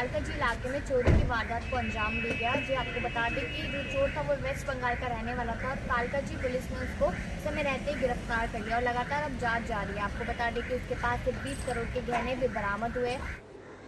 कालका जी इलाके में चोरी की वारदात को अंजाम दिया गया। जी आपको बता दें कि जो चोर था वो वेस्ट बंगाल का रहने वाला था और कालका जी पुलिस ने उसको समय रहते ही गिरफ्तार कर लिया और लगातार अब जांच जारी है। आपको बता दें कि उसके पास से 20 करोड़ के गहने भी बरामद हुए।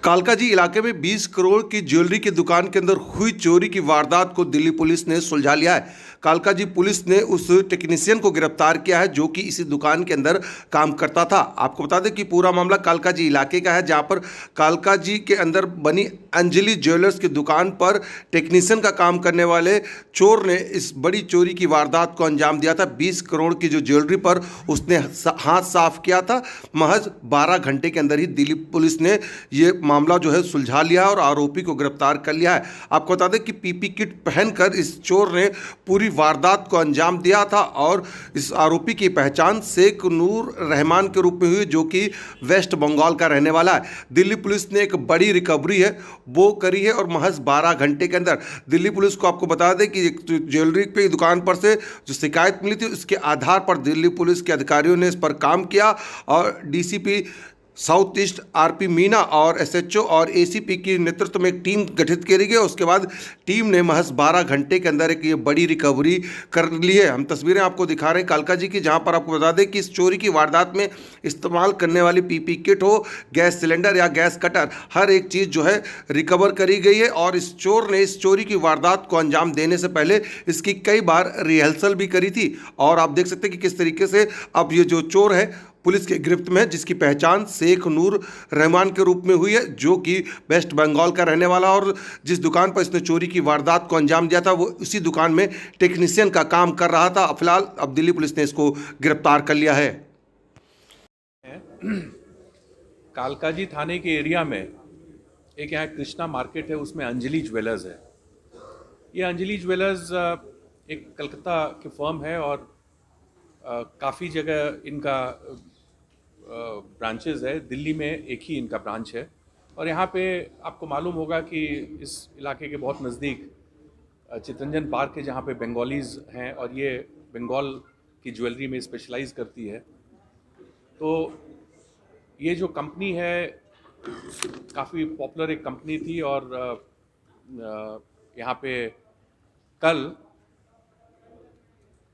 कालकाजी इलाके में 20 करोड़ की ज्वेलरी की दुकान के अंदर हुई चोरी की वारदात को दिल्ली पुलिस ने सुलझा लिया है। कालकाजी पुलिस ने उस टेक्नीशियन को गिरफ्तार किया है जो कि इसी दुकान के अंदर काम करता था। आपको बता दें कि पूरा मामला कालकाजी इलाके का है, जहां पर कालकाजी के अंदर बनी अंजलि ज्वेलर्स की दुकान पर टेक्नीशियन का काम करने वाले चोर ने इस बड़ी चोरी की वारदात को अंजाम दिया था। 20 करोड़ की जो ज्वेलरी पर उसने हाथ साफ किया था। महज 12 घंटे के अंदर ही दिल्ली पुलिस ने ये मामला जो है सुलझा लिया और आरोपी को गिरफ्तार कर लिया है। आपको बता दें कि पीपी किट पहनकर इस चोर ने पूरी वारदात को अंजाम दिया था और इस आरोपी की पहचान शेख नूर रहमान के रूप में हुई, जो कि वेस्ट बंगाल का रहने वाला है। दिल्ली पुलिस ने एक बड़ी रिकवरी है वो करी है और महज 12 घंटे के अंदर दिल्ली पुलिस को आपको बता दें कि एक ज्वेलरी की दुकान पर से जो शिकायत मिली थी उसके आधार पर दिल्ली पुलिस के अधिकारियों ने इस पर काम किया और DCP south east RP Meena और एसएचओ और एसीपी की नेतृत्व में एक टीम गठित करी गई। उसके बाद टीम ने महज 12 घंटे के अंदर एक ये बड़ी रिकवरी कर ली है। हम तस्वीरें आपको दिखा रहे हैं कालका जी की, जहां पर आपको बता दें कि इस चोरी की वारदात में इस्तेमाल करने वाली पीपी किट हो, गैस सिलेंडर या गैस कटर, हर एक चीज़ जो है रिकवर करी गई है। और इस चोर ने इस चोरी की वारदात को अंजाम देने से पहले इसकी कई बार रिहर्सल भी करी थी। और आप देख सकते हैं कि किस तरीके से अब ये जो चोर है पुलिस के गिरफ्त में, जिसकी पहचान शेख नूर रहमान के रूप में हुई है, जो कि वेस्ट बंगाल का रहने वाला और जिस दुकान पर इसने चोरी की वारदात को अंजाम दिया था वो उसी दुकान में टेक्नीशियन का काम कर रहा था। फिलहाल अब दिल्ली पुलिस ने इसको गिरफ्तार कर लिया है। कालकाजी थाने के एरिया में एक यहाँ कृष्णा मार्केट है, उसमें अंजलि ज्वेलर्स है। ये अंजलि ज्वेलर्स एक कलकत्ता की फर्म है और काफ़ी जगह इनका ब्रांचेस है। दिल्ली में एक ही इनका ब्रांच है और यहाँ पे आपको मालूम होगा कि इस इलाके के बहुत नज़दीक चितरंजन पार्क है, जहाँ पे बंगालीज़ हैं और ये बंगाल की ज्वेलरी में स्पेशलाइज करती है। तो ये जो कंपनी है काफ़ी पॉपुलर एक कंपनी थी और यहाँ पे कल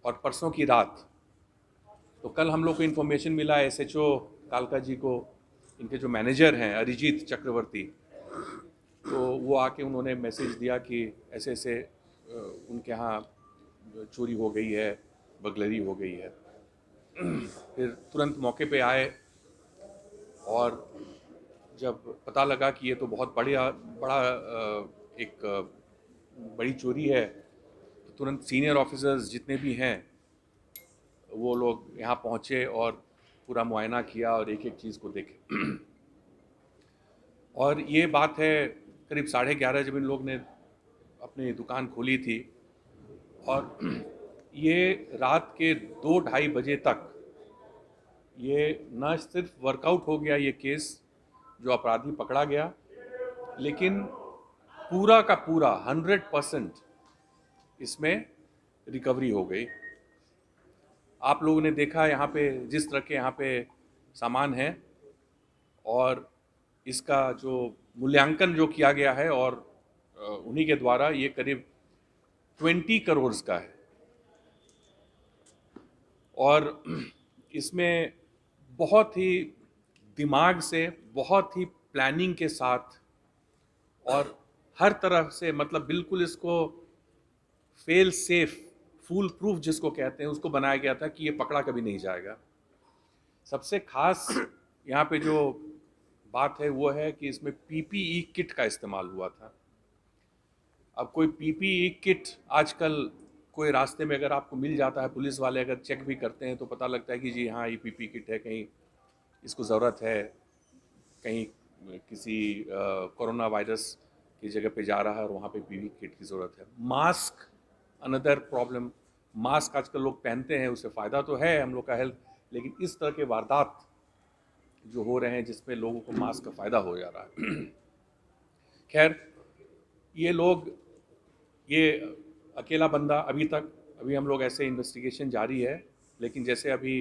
और परसों की रात, तो कल हम लोग को इन्फॉर्मेशन मिला एसएचओ कालका जी को, इनके जो मैनेजर हैं अरिजीत चक्रवर्ती, तो वो आके उन्होंने मैसेज दिया कि ऐसे ऐसे उनके यहाँ चोरी हो गई है, बगलरी हो गई है। फिर तुरंत मौके पे आए और जब पता लगा कि ये तो बहुत बड़ा एक बड़ी चोरी है, तो तुरंत सीनियर ऑफिसर्स जितने भी हैं वो लोग यहाँ पहुँचे और पूरा मुआयना किया और एक एक चीज़ को देखे। और ये बात है करीब 11:30 जब इन लोग ने अपनी दुकान खोली थी और ये रात के 2-2:30 बजे तक ये न सिर्फ वर्कआउट हो गया ये केस, जो अपराधी पकड़ा गया, लेकिन पूरा का पूरा 100% इसमें रिकवरी हो गई। आप लोगों ने देखा यहाँ पे जिस तरह के यहाँ पे सामान है और इसका जो मूल्यांकन जो किया गया है और उन्हीं के द्वारा ये करीब 20 करोड़ का है। और इसमें बहुत ही दिमाग से, बहुत ही प्लानिंग के साथ और हर तरह से, मतलब बिल्कुल इसको फेल सेफ, फूल प्रूफ जिसको कहते हैं, उसको बनाया गया था कि ये पकड़ा कभी नहीं जाएगा। सबसे खास यहाँ पे जो बात है वो है कि इसमें पीपीई किट का इस्तेमाल हुआ था। अब कोई पीपीई किट आजकल कोई रास्ते में अगर आपको मिल जाता है, पुलिस वाले अगर चेक भी करते हैं तो पता लगता है कि जी हाँ ये पीपीई किट है, कहीं इसको ज़रूरत है, कहीं किसी कोरोना वायरस की जगह पे जा रहा है और वहाँ पे पीपीई किट की ज़रूरत है। मास्क अनदर प्रॉब्लम, मास्क आजकल लोग पहनते हैं, उससे फ़ायदा तो है हम लोग का हेल्थ, लेकिन इस तरह के वारदात जो हो रहे हैं जिसमें लोगों को मास्क का फ़ायदा हो जा रहा है। खैर ये लोग, ये अकेला बंदा अभी हम लोग ऐसे इन्वेस्टिगेशन जारी है, लेकिन जैसे अभी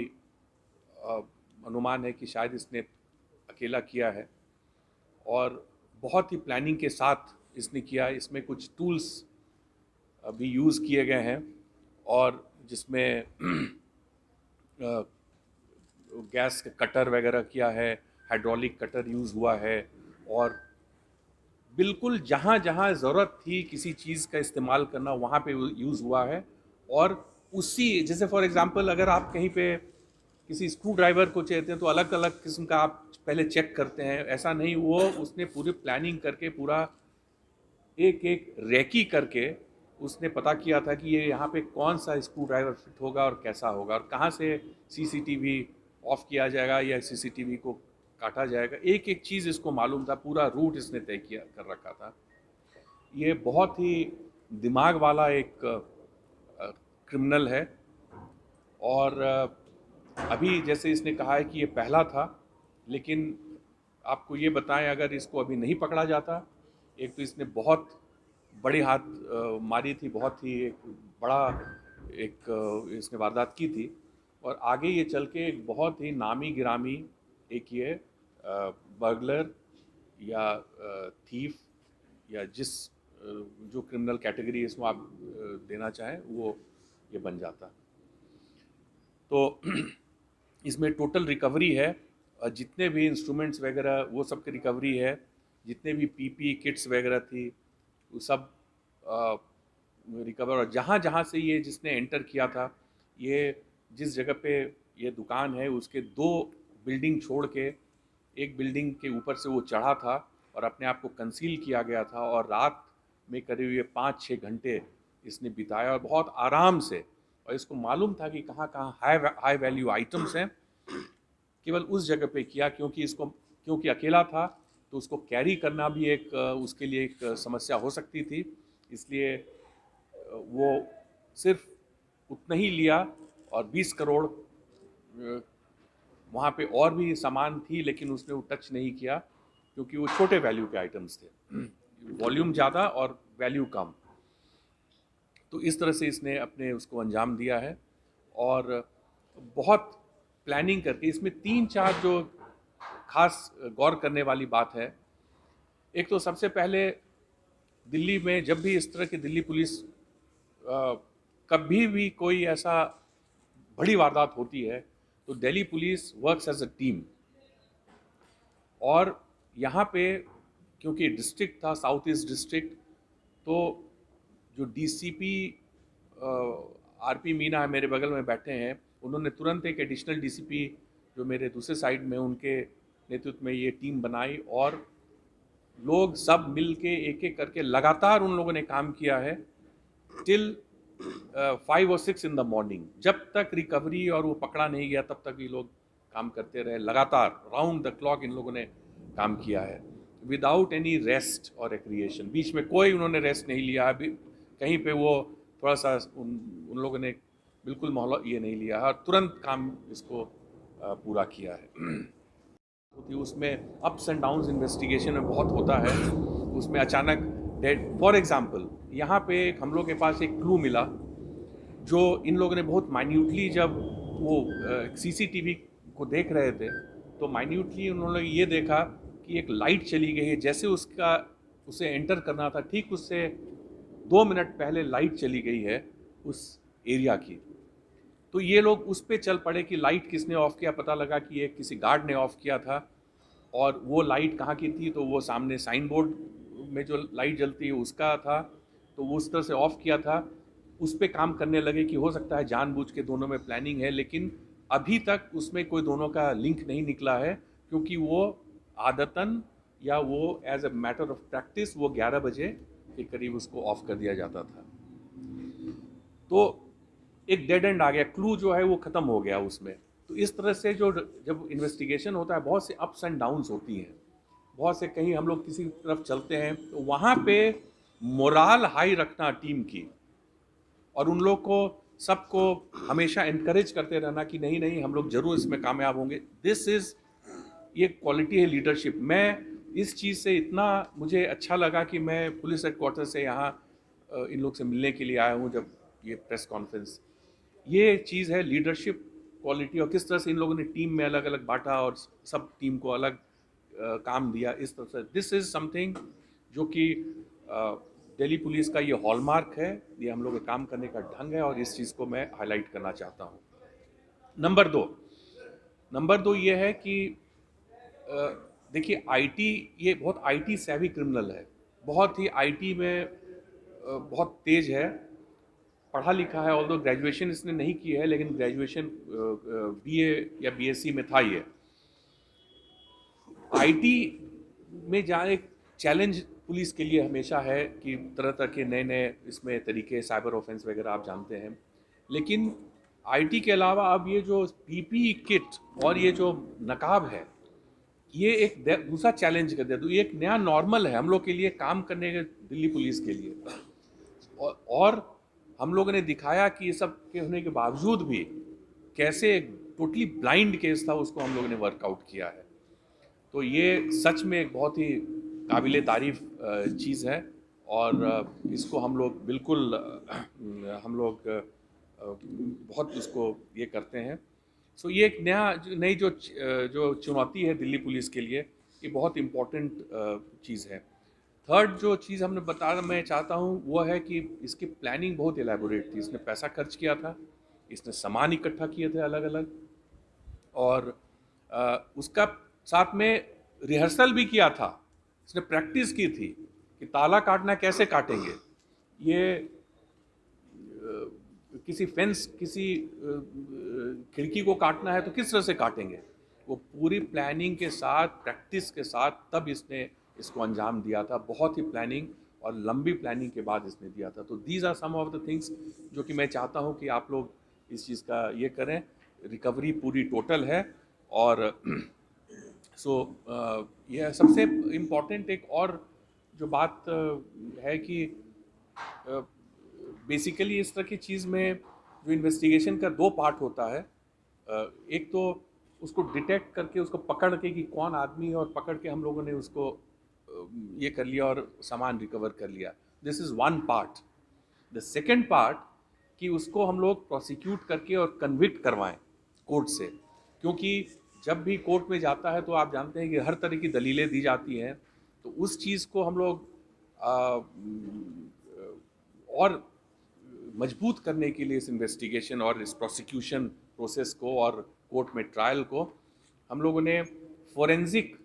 अनुमान है कि शायद इसने अकेला किया है और बहुत ही प्लानिंग के साथ इसने किया। इसमें कुछ टूल्स भी यूज़ किए गए हैं और जिसमें गैस कटर वगैरह किया है, हाइड्रोलिक कटर यूज़ हुआ है और बिल्कुल जहाँ जहाँ ज़रूरत थी किसी चीज़ का इस्तेमाल करना वहाँ पे यूज़ हुआ है। और उसी जैसे फॉर एग्ज़ाम्पल अगर आप कहीं पे किसी स्क्रू ड्राइवर को चाहते हैं तो अलग अलग किस्म का आप पहले चेक करते हैं, ऐसा नहीं, वो उसने पूरी प्लानिंग करके पूरा एक एक रेकी करके उसने पता किया था कि ये यहाँ पे कौन सा स्क्रू ड्राइवर फिट होगा और कैसा होगा और कहाँ से सीसीटीवी ऑफ किया जाएगा या सीसीटीवी को काटा जाएगा। एक एक चीज़ इसको मालूम था, पूरा रूट इसने तय किया कर रखा था। ये बहुत ही दिमाग वाला एक क्रिमिनल है। और अभी जैसे इसने कहा है कि ये पहला था, लेकिन आपको ये बताएं अगर इसको अभी नहीं पकड़ा जाता, एक तो इसने बहुत बड़ी हाथ मारी थी, बहुत ही एक बड़ा एक इसने वारदात की थी और आगे ये चल के एक बहुत ही नामी गिरामी एक ये बर्गलर या थीफ या जिस जो क्रिमिनल कैटेगरी इसमें आप देना चाहें वो ये बन जाता। तो इसमें टोटल रिकवरी है, जितने भी इंस्ट्रूमेंट्स वगैरह वो सब की रिकवरी है, जितने भी पीपी किट्स वगैरह थी वो सब रिकवर। और जहाँ जहाँ से ये जिसने एंटर किया था, ये जिस जगह पे ये दुकान है उसके 2 बिल्डिंग छोड़ के एक बिल्डिंग के ऊपर से वो चढ़ा था और अपने आप को कंसील किया गया था और रात में करीब ये 5-6 घंटे इसने बिताया और बहुत आराम से। और इसको मालूम था कि कहाँ कहाँ हाई वैल्यू आइटम्स हैं, केवल उस जगह पे किया क्योंकि अकेला था तो उसको कैरी करना भी एक उसके लिए एक समस्या हो सकती थी, इसलिए वो सिर्फ उतना ही लिया। और 20 करोड़ वहाँ पे और भी सामान थी लेकिन उसने वो टच नहीं किया क्योंकि वो छोटे वैल्यू के आइटम्स थे, वॉल्यूम ज़्यादा और वैल्यू कम। तो इस तरह से इसने अपने उसको अंजाम दिया है और बहुत प्लानिंग करके। इसमें 3-4 जो खास गौर करने वाली बात है। एक तो सबसे पहले दिल्ली में जब भी इस तरह की दिल्ली पुलिस कभी भी कोई ऐसा बड़ी वारदात होती है तो Delhi police works as a team. और यहाँ पे क्योंकि डिस्ट्रिक्ट था साउथ ईस्ट डिस्ट्रिक्ट, तो जो डीसीपी आरपी मीना है मेरे बगल में बैठे हैं, उन्होंने तुरंत एक एडिशनल डीसीपी जो मेरे दूसरे साइड में उनके नेतृत्व में ये टीम बनाई और लोग सब मिल के एक एक करके लगातार उन लोगों ने काम किया है टिल 5 और 6 इन द मॉर्निंग। जब तक रिकवरी और वो पकड़ा नहीं गया तब तक ये लोग काम करते रहे, लगातार राउंड द क्लॉक इन लोगों ने काम किया है विदाउट एनी रेस्ट और रिक्रिएशन। बीच में कोई उन्होंने रेस्ट नहीं लिया, अभी कहीं पे वो थोड़ा सा उन लोगों ने बिल्कुल मोहलत ये नहीं लिया और तुरंत काम इसको पूरा किया है। उसमें अप्स एंड डाउन्स इन्वेस्टिगेशन में बहुत होता है, उसमें अचानक डेड। फॉर एग्जांपल यहाँ पे हम लोग के पास एक क्लू मिला जो इन लोगों ने बहुत माइन्यूटली जब वो सीसीटीवी को देख रहे थे तो माइन्यूटली उन्होंने ये देखा कि एक लाइट चली गई है। जैसे उसे एंटर करना था ठीक उससे 2 मिनट पहले लाइट चली गई है उस एरिया की। तो ये लोग उस पर चल पड़े कि लाइट किसने ऑफ़ किया। पता लगा कि ये किसी गार्ड ने ऑफ़ किया था और वो लाइट कहाँ की थी, तो वो सामने साइन बोर्ड में जो लाइट जलती है उसका था, तो वो उस तरह से ऑफ़ किया था। उस पर काम करने लगे कि हो सकता है जानबूझ के दोनों में प्लानिंग है, लेकिन अभी तक उसमें कोई दोनों का लिंक नहीं निकला है क्योंकि वो आदतन या वो as a matter of practice वो 11 बजे के करीब उसको ऑफ़ कर दिया जाता था। तो एक डेड एंड आ गया, क्लू जो है वो ख़त्म हो गया उसमें। तो इस तरह से जो जब इन्वेस्टिगेशन होता है बहुत से अप्स एंड डाउन्स होती हैं, बहुत से कहीं हम लोग किसी तरफ चलते हैं तो वहाँ पे मोराल हाई रखना टीम की और उन लोग को सबको हमेशा इनकरेज करते रहना कि नहीं नहीं हम लोग ज़रूर इसमें कामयाब होंगे। दिस इज़ ये क्वालिटी है लीडरशिप। मैं इस चीज़ से इतना मुझे अच्छा लगा कि मैं पुलिस हेडक्वार्टर से यहाँ इन लोग से मिलने के लिए आया हूँ जब ये प्रेस कॉन्फ्रेंस। ये चीज़ है लीडरशिप क्वालिटी और किस तरह से इन लोगों ने टीम में अलग अलग बांटा और सब टीम को अलग काम दिया इस तरह से। दिस इज़ समथिंग जो कि दिल्ली पुलिस का ये हॉलमार्क है, ये हम लोग के काम करने का ढंग है, और इस चीज़ को मैं हाईलाइट करना चाहता हूँ। नंबर दो ये है कि देखिए आईटी, ये बहुत आईटी सेवी क्रिमिनल है, बहुत ही आईटी में बहुत तेज है, पढ़ा लिखा है। ऑल्दो ग्रेजुएशन इसने नहीं की है, लेकिन ग्रेजुएशन बीए या बीएससी में था ये। आईटी में जहाँ एक चैलेंज पुलिस के लिए हमेशा है कि तरह तरह के नए नए इसमें तरीके, साइबर ऑफेंस वगैरह आप जानते हैं, लेकिन आईटी के अलावा अब ये जो पीपीई किट और ये जो नकाब है, ये एक दूसरा चैलेंज कर दिया। तो ये एक नया नॉर्मल है हम लोग के लिए काम करने के, दिल्ली पुलिस के लिए। और हम लोगों ने दिखाया कि ये सब के होने के बावजूद भी कैसे एक टोटली ब्लाइंड केस था, उसको हम लोगों ने वर्कआउट किया है। तो ये सच में एक बहुत ही काबिले तारीफ चीज़ है, और इसको हम लोग बिल्कुल बहुत इसको ये करते हैं। सो ये एक नई जो चुनौती है दिल्ली पुलिस के लिए, ये बहुत इम्पोर्टेंट चीज़ है। थर्ड जो चीज़ हमने बताना मैं चाहता हूँ वो है कि इसकी प्लानिंग बहुत एलैबोरेट थी। इसने पैसा खर्च किया था, इसने सामान इकट्ठा किए थे अलग अलग, और उसका साथ में रिहर्सल भी किया था। इसने प्रैक्टिस की थी कि ताला काटना कैसे काटेंगे, ये किसी फेंस, किसी खिड़की को काटना है तो किस तरह से काटेंगे। वो पूरी प्लानिंग के साथ, प्रैक्टिस के साथ तब इसने इसको अंजाम दिया था। बहुत ही प्लानिंग और लंबी प्लानिंग के बाद इसने दिया था। तो these are some of the things जो कि मैं चाहता हूँ कि आप लोग इस चीज़ का ये करें। रिकवरी पूरी टोटल है, और यह सबसे इम्पॉर्टेंट एक और जो बात है कि बेसिकली इस तरह की चीज़ में जो इन्वेस्टिगेशन का दो पार्ट होता है। एक तो उसको डिटेक्ट करके, उसको पकड़ के कि कौन आदमी है, और पकड़ के हम लोगों ने उसको ये कर लिया और सामान रिकवर कर लिया। This is one part. The second part कि उसको हम लोग प्रोसिक्यूट करके और कन्विक्ट करवाएं कोर्ट से, क्योंकि जब भी कोर्ट में जाता है तो आप जानते हैं कि हर तरह की दलीलें दी जाती हैं। तो उस चीज़ को हम लोग और मजबूत करने के लिए इस इन्वेस्टिगेशन और इस प्रोसिक्यूशन प्रोसेस को और कोर्ट में ट्रायल को हम लोगों ने फोरेंसिक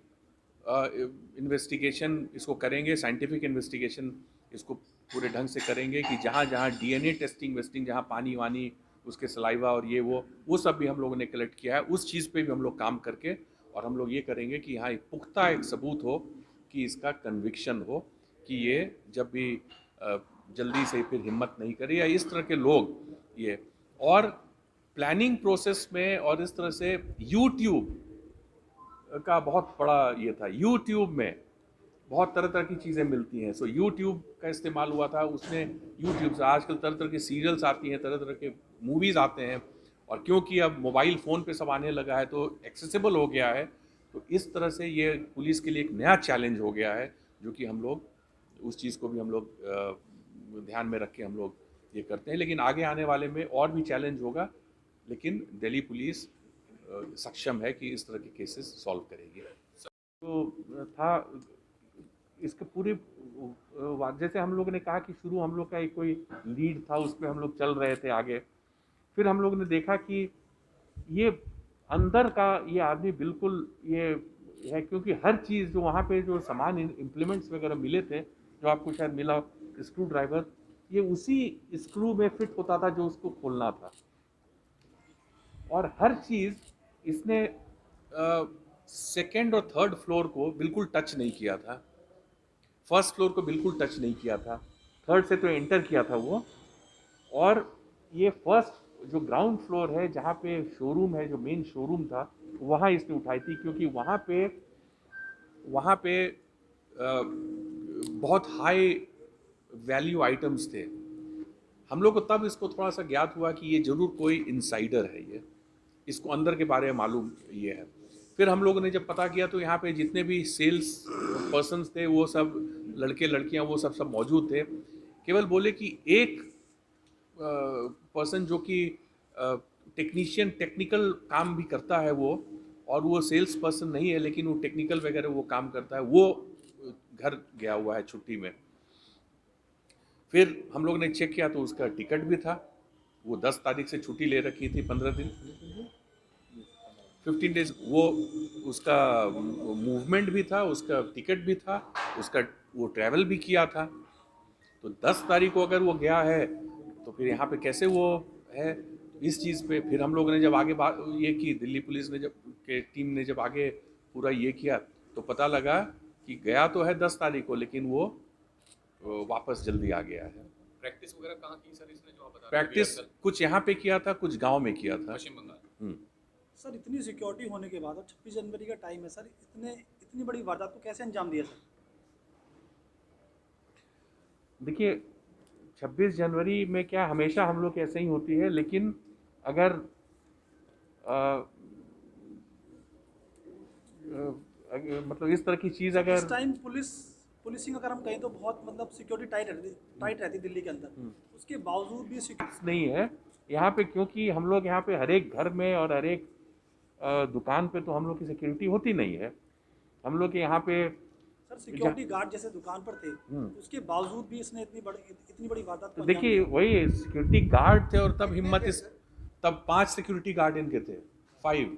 इन्वेस्टिगेशन इसको करेंगे, साइंटिफिक इन्वेस्टिगेशन इसको पूरे ढंग से करेंगे कि जहाँ जहाँ डीएनए टेस्टिंग वेस्टिंग, जहाँ पानी वानी, उसके सलाइवा और ये वो सब भी हम लोगों ने कलेक्ट किया है। उस चीज़ पे भी हम लोग काम करके, और हम लोग ये करेंगे कि यहाँ एक पुख्ता एक सबूत हो कि इसका कन्विक्शन हो, कि ये जब भी जल्दी से फिर हिम्मत नहीं करे, या इस तरह के लोग ये। और प्लानिंग प्रोसेस में और इस तरह से यूट्यूब का बहुत बड़ा ये था। यूट्यूब में बहुत तरह तरह की चीज़ें मिलती हैं। सो यूट्यूब का इस्तेमाल हुआ था उसमें। यूट्यूब से आजकल तरह तरह के सीरियल्स आती हैं, तरह तरह के मूवीज़ आते हैं, और क्योंकि अब मोबाइल फ़ोन पे सब आने लगा है तो एक्सेसिबल हो गया है। तो इस तरह से ये पुलिस के लिए एक नया चैलेंज हो गया है, जो कि हम लोग उस चीज़ को भी हम लोग ध्यान में रख के हम लोग ये करते हैं। लेकिन आगे आने वाले में और भी चैलेंज होगा, लेकिन दिल्ली पुलिस सक्षम है कि इस तरह के केसेस सॉल्व करेगी। तो था इसके पूरे, जैसे हम लोगों ने कहा कि शुरू हम लोग का एक कोई लीड था, उस पर हम लोग चल रहे थे आगे। फिर हम लोगों ने देखा कि ये अंदर का ये आदमी बिल्कुल ये है, क्योंकि हर चीज़ जो वहाँ पे जो सामान इम्प्लीमेंट्स वगैरह मिले थे, जो आपको शायद मिला स्क्रू ड्राइवर, ये उसी स्क्रू में फिट होता था जो उसको खोलना था। और हर चीज़ इसने सेकेंड और थर्ड फ्लोर को बिल्कुल टच नहीं किया था, फर्स्ट फ्लोर को बिल्कुल टच नहीं किया था, थर्ड से तो एंटर किया था वो। और ये फर्स्ट जो ग्राउंड फ्लोर है, जहाँ पे शोरूम है, जो मेन शोरूम था, वहाँ इसने उठाई थी, क्योंकि वहाँ पे बहुत हाई वैल्यू आइटम्स थे। हम लोग को तब इसको थोड़ा सा ज्ञात हुआ कि ये ज़रूर कोई इनसाइडर है, ये इसको अंदर के बारे में मालूम ये है। फिर हम लोगों ने जब पता किया तो यहाँ पे जितने भी सेल्स पर्सन्स थे, वो सब लड़के लड़कियाँ वो सब मौजूद थे। केवल बोले कि एक पर्सन जो कि टेक्नीशियन टेक्निकल काम भी करता है वो, और वो सेल्स पर्सन नहीं है, लेकिन वो टेक्निकल वगैरह वो काम करता है, वो घर गया हुआ है छुट्टी में। फिर हम लोग ने चेक किया तो उसका टिकट भी था, वो 10 तारीख से छुट्टी ले रखी थी, 15 दिन 15 डेज, वो उसका मूवमेंट भी था, उसका टिकट भी था, उसका वो ट्रैवल भी किया था। तो 10 तारीख को अगर वो गया है तो फिर यहाँ पे कैसे वो है, इस चीज़ पे फिर हम लोगों ने जब आगे बात ये की, दिल्ली पुलिस ने जब के टीम ने जब आगे पूरा ये किया तो पता लगा कि गया तो है 10 तारीख को, लेकिन वो वापस जल्दी आ गया है। प्रैक्टिस वगैरह कहाँ की सर इसने, जो आप बता रहे हैं? प्रैक्टिस कुछ यहाँ पे किया था, कुछ गांव में किया था। पश्चिम बंगाल। सर इतनी सिक्योरिटी होने के बाद और 26 जनवरी का टाइम है सर, इतनी बड़ी वारदात को कैसे अंजाम दिया सर? देखिए 26 जनवरी में क्या हमेशा हम लोग ऐसे ही होती है, लेकिन अगर मतलब इस तरह की चीज़ अगर इस टाइम पुलिसिंग अगर हम कहें तो बहुत मतलब सिक्योरिटी टाइट रहती दिल्ली के अंदर, उसके बावजूद भी सिक्योरिटी नहीं है यहाँ पे, क्योंकि हम लोग यहाँ पे हर एक घर में और हर एक दुकान पे तो हम लोग की सिक्योरिटी होती नहीं है। हम लोग के यहाँ पे सर सिक्योरिटी गार्ड जैसे दुकान पर थे, उसके बावजूद भी इसने इतनी बड़ी वारदात को देखिए वही सिक्योरिटी गार्ड थे, और तब हिम्मत इस तब 5 सिक्योरिटी गार्ड इनके थे, 5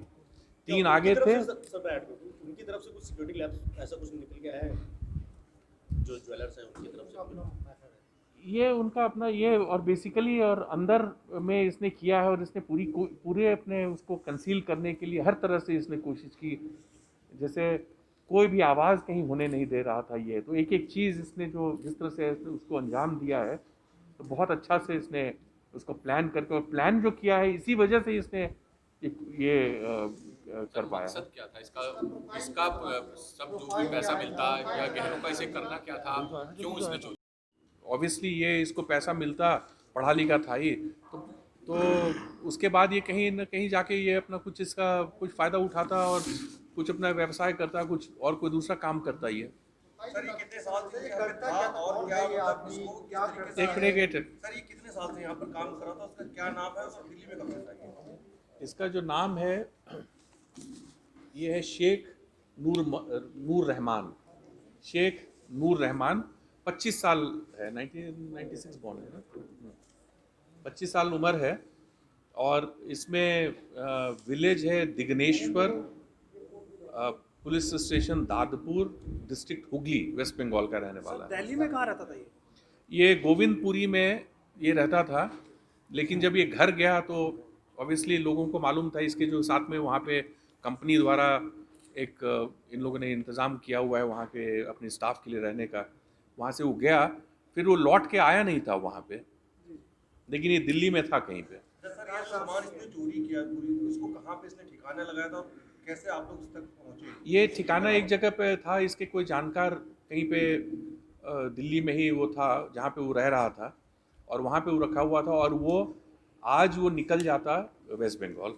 3 आगे थे। उनकी तरफ से कुछ सिक्योरिटी लैब्स ऐसा कुछ निकल के आया है जो ज्वेलर्स हैं उनकी तरफ से? ये उनका अपना ये, और बेसिकली और अंदर में इसने किया है, और इसने पूरे अपने उसको कंसील करने के लिए हर तरह से इसने कोशिश की, जैसे कोई भी आवाज़ कहीं होने नहीं दे रहा था। ये तो एक एक चीज़ इसने जो जिस तरह से उसको अंजाम दिया है, तो बहुत अच्छा से इसने उसको प्लान करके, और प्लान जो किया है इसी वजह से इसने ये कर पाया। मकसद क्या था इसका सब जो भी पैसा मिलता या गहनों का इसे करना क्या था, क्यों इसने चोरी? ऑब्वियसली ये इसको पैसा मिलता, पढ़ा लिखा था ही, तो उसके बाद ये कहीं न कहीं जाके ये अपना कुछ इसका कुछ फ़ायदा उठाता और कुछ अपना व्यवसाय करता, कुछ और कोई दूसरा काम करता ही है। सर ये कितने साल से यहाँ पे था और क्या मतलब इसको किस तरीके से एक मिनट, सर ये कितने साल से यहाँ पर काम कर रहा था, उसका क्या नाम है और दिल्ली में कब से था? इसका जो नाम है ये है शेख नूर रहमान, शेख नूर रहमान। 25 साल है, 1996 बॉर्न है ना, 25 साल उम्र है, और इसमें विलेज है Digneshwar, police station Dadpur, district Hooghly, West Bengal का रहने वाला है। दिल्ली में कहाँ रहता था ये गोविंदपुरी में ये रहता था, लेकिन जब ये घर गया तो ऑब्वियसली लोगों को मालूम था, इसके जो साथ में वहाँ पे कंपनी द्वारा एक इन लोगों ने इंतज़ाम किया हुआ है वहाँ पे अपने स्टाफ के लिए रहने का, वहाँ से वो गया, फिर वो लौट के आया नहीं था वहाँ पे, लेकिन ये दिल्ली में था कहीं पे। सर ये सामान इसने चोरी किया पूरी, इसको कहाँ पे इसने ठिकाना लगाया था और कैसे आप लोग इस तक पहुँचे? ये ठिकाना एक जगह पे था, इसके कोई जानकार कहीं पे दिल्ली में ही वो था जहाँ पे वो रह रहा था, और वहाँ पे वो रखा हुआ था, और वो आज वो निकल जाता वेस्ट बंगाल।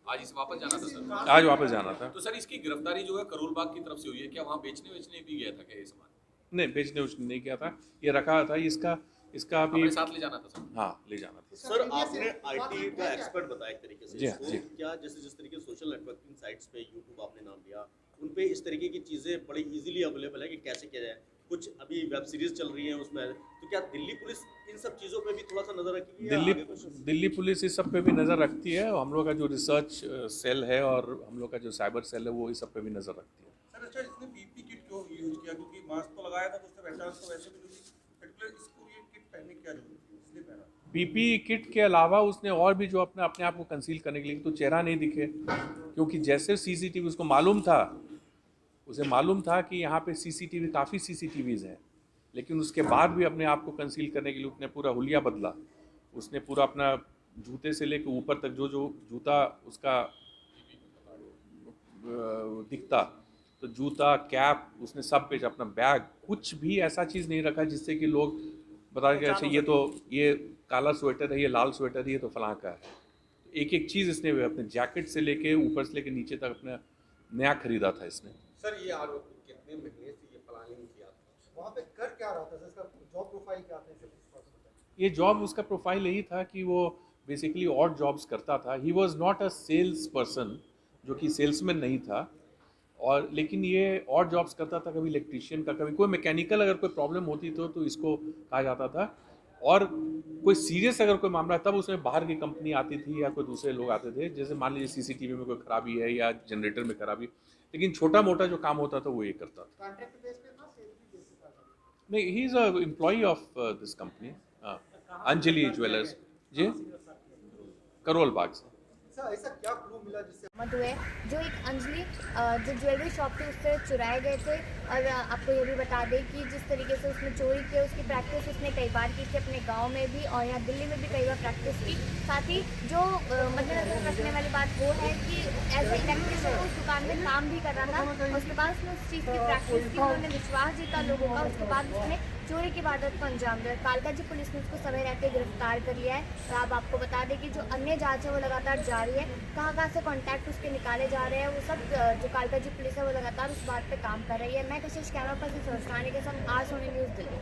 आज इसे वापस जाना था सर? आज वापस जाना था। तो सर इसकी गिरफ्तारी जो है करोल बाग की तरफ से हुई है, क्या वहाँ बेचने भी गया था क्या ये सामान? नहीं, बेचने उसने नहीं किया था, ये रखा था, इसका अभी अपने साथ ले जाना था सर? हाँ ले जाना था। सर आपने आईटी का एक्सपर्ट बताया एक तरीके से जी हाँ, इसको, जी। क्या जैसे जिस तरीके से सोशल नेटवर्किंग साइट्स पे यूट्यूब आपने नाम लिया, उन पे इस तरीके की चीज़ें बड़ी इजीली अवेलेबल है कि कैसे किया जाए, कुछ अभी वेब सीरीज चल रही है उसमें, तो क्या दिल्ली पुलिस इन सब चीज़ों पे भी थोड़ा सा नजर रखेगी? दिल्ली पुलिस इस सब पे भी नज़र रखती है, और हम लोग का जो रिसर्च सेल है और हम लोग का जो साइबर सेल है वो इस सब पे भी नज़र रखती है। सर अच्छा इसने पीपी किट क्यों यूज किया, क्योंकि मास्क तो लगाया था तो उससे पहचान तो वैसे भी जो पर्टिकुलर इसको ये किट पहनने की क्या जरूरत थी, इसलिए पहना? पीपी किट के अलावा उसने और भी जो अपने आप को कंसील करने के लिए, तो चेहरा नहीं दिखे, क्योंकि जैसे सीसीटीवी उसको मालूम था, उसे मालूम था कि यहाँ पे सीसीटीवी काफ़ी सीसीटीवीज़ हैं, लेकिन उसके बाद भी अपने आप को कंसील करने के लिए उसने पूरा हुलिया बदला। उसने पूरा अपना जूते से लेकर ऊपर तक जो जूता उसका दिखता, तो जूता, कैप, उसने सब पे अपना बैग, कुछ भी ऐसा चीज़ नहीं रखा जिससे कि लोग बता के अच्छा ये काला स्वेटर है, ये लाल स्वेटर है, ये तो फलां का है। एक एक चीज़ इसने अपने जैकेट से लेके ऊपर से लेके नीचे तक अपना नया खरीदा था इसने। सर ये आरोपी कितने महीने से ये प्लानिंग किया था, वहाँ पे कर क्या रहा था, इसका जॉब प्रोफाइल क्या था, इसे कुछ पता है? ये जॉब उसका प्रोफाइल यही था कि वो बेसिकली और जॉब्स करता था। He was not a sales person, जो कि सेल्समैन नहीं था, और लेकिन ये और जॉब्स करता था, कभी इलेक्ट्रीशियन का, कभी कोई मैकेनिकल अगर कोई प्रॉब्लम होती तो इसको कहा जाता था। और कोई सीरियस अगर कोई मामला तब उसमें बाहर की कंपनी आती थी या कोई दूसरे लोग आते थे, जैसे मान लीजिए सीसीटीवी में कोई खराबी है या जनरेटर में खराबी, लेकिन छोटा मोटा जो काम होता था वो ये करता था। कॉन्ट्रैक्ट बेस पे था, सैलरी बेस पे था? नहीं, he is a employ of this company, Anjali jewellers ji, Karol Bagh से। ऐसा क्या क्लू मिला जिससे बरामद हुए जो एक अंजलि जो ज्वेलरी शॉप थी उससे चुराए गए थे। और आपको ये भी बता दें कि जिस तरीके से उसने चोरी की, उसकी प्रैक्टिस उसने कई बार की थी अपने गांव में भी और यहाँ दिल्ली में भी कई बार प्रैक्टिस की। साथ ही जो मद्देनजर रखने वाली बात वो है कि एज ए इलेक्ट्रिशियन उस दुकान में काम भी कर रहा था और उसके बाद उसने उस चीज़ की प्रैक्टिस की, उन्होंने विश्वास जीता लोगों का, उसके बाद उसने चोरी की वारदात को अंजाम दिया। कालकाजी पुलिस ने उसको समय रहते गिरफ्तार कर लिया है। और अब आपको बता दें कि जो अन्य जांच है वो लगातार जारी है, कहाँ से कॉन्टैक्ट उसके निकाले जा रहे हैं, वो सब जो कालकाजी पुलिस है वो लगातार उस बात पे काम कर रही है। मैं कशिश कैमरा पर्सन सुरक्षानी के साथ आज सोनी न्यूज़ दिल्ली।